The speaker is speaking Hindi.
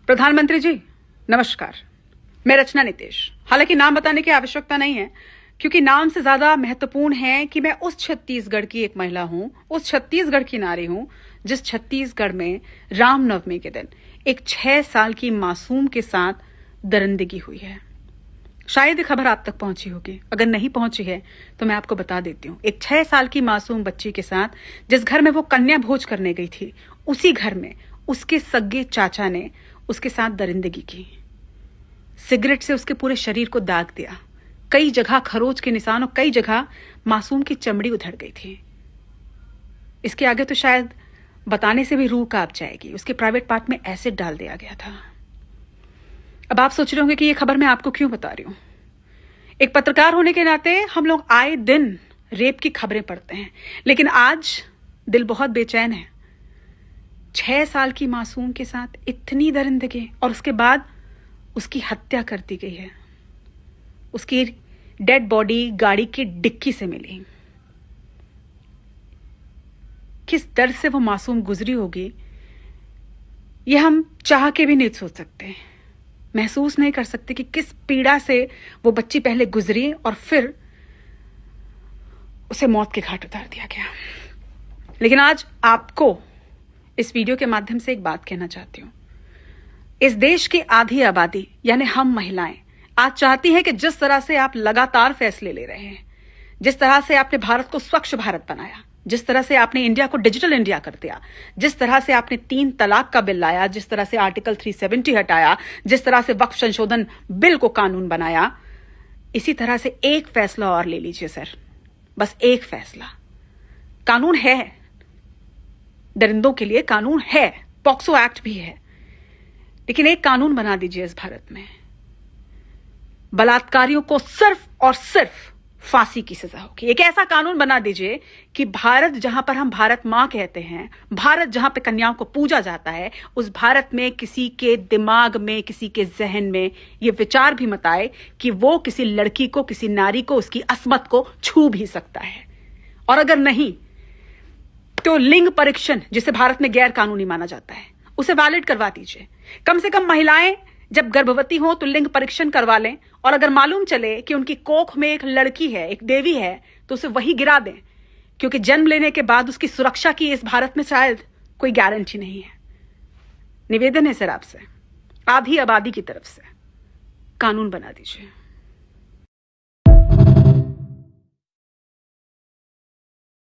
प्रधानमंत्री जी नमस्कार, मैं रचना नितेश। हालांकि नाम बताने की आवश्यकता नहीं है, क्योंकि नाम से ज्यादा महत्वपूर्ण है कि मैं उस छत्तीसगढ़ की एक महिला हूं, उस छत्तीसगढ़ की नारी हूं जिस छत्तीसगढ़ में रामनवमी के दिन एक 6 साल की मासूम के साथ दरिंदगी हुई है। शायद ये खबर आप तक पहुंची होगी, अगर नहीं पहुंची है तो मैं आपको बता देती हूँ। एक 6 साल की मासूम बच्ची के साथ जिस घर में वो कन्या भोज करने गई थी, उसी घर में उसके सगे चाचा ने उसके साथ दरिंदगी की। सिगरेट से उसके पूरे शरीर को दाग दिया, कई जगह खरोच के निशान और कई जगह मासूम की चमड़ी उधड़ गई थी। इसके आगे तो शायद बताने से भी रूह कांप जाएगी। उसके प्राइवेट पार्ट में एसिड डाल दिया गया था। अब आप सोच रहे होंगे कि ये खबर मैं आपको क्यों बता रही हूं। एक पत्रकार होने के नाते हम लोग आए दिन रेप की खबरें पढ़ते हैं, लेकिन आज दिल बहुत बेचैन है। 6 साल की मासूम के साथ इतनी दरिंदगी और उसके बाद उसकी हत्या कर दी गई है। उसकी डेड बॉडी गाड़ी की डिक्की से मिली। किस दर्द से वो मासूम गुजरी होगी, ये हम चाह के भी नहीं सोच सकते, महसूस नहीं कर सकते कि किस पीड़ा से वो बच्ची पहले गुजरी और फिर उसे मौत के घाट उतार दिया गया। लेकिन आज आपको इस वीडियो के माध्यम से एक बात कहना चाहती हूं। इस देश की आधी आबादी यानी हम महिलाएं आज चाहती हैं कि जिस तरह से आप लगातार फैसले ले रहे हैं, जिस तरह से आपने भारत को स्वच्छ भारत बनाया, जिस तरह से आपने इंडिया को डिजिटल इंडिया कर दिया, जिस तरह से आपने 3 तलाक का बिल लाया, जिस तरह से आर्टिकल 370 हटाया, जिस तरह से वक्फ संशोधन बिल को कानून बनाया, इसी तरह से एक फैसला और ले लीजिए सर, बस एक फैसला। कानून है, दरिंदों के लिए कानून है, पॉक्सो एक्ट भी है, लेकिन एक कानून बना दीजिए इस भारत में, बलात्कारियों को सिर्फ और सिर्फ फांसी की सजा होगी। एक ऐसा कानून बना दीजिए कि भारत जहां पर हम भारत मां कहते हैं, भारत जहां पे कन्याओं को पूजा जाता है, उस भारत में किसी के दिमाग में, किसी के जहन में ये विचार भी मत आए कि वो किसी लड़की को, किसी नारी को, उसकी अस्मत को छू भी सकता है। और अगर नहीं तो लिंग परीक्षण, जिसे भारत में गैर कानूनी माना जाता है, उसे वैलिड करवा दीजिए। कम से कम महिलाएं जब गर्भवती हो तो लिंग परीक्षण करवा लें, और अगर मालूम चले कि उनकी कोख में एक लड़की है, एक देवी है, तो उसे वही गिरा दें, क्योंकि जन्म लेने के बाद उसकी सुरक्षा की इस भारत में शायद कोई गारंटी नहीं है। निवेदन है सर आपसे, आधी आबादी की तरफ से, कानून बना दीजिए।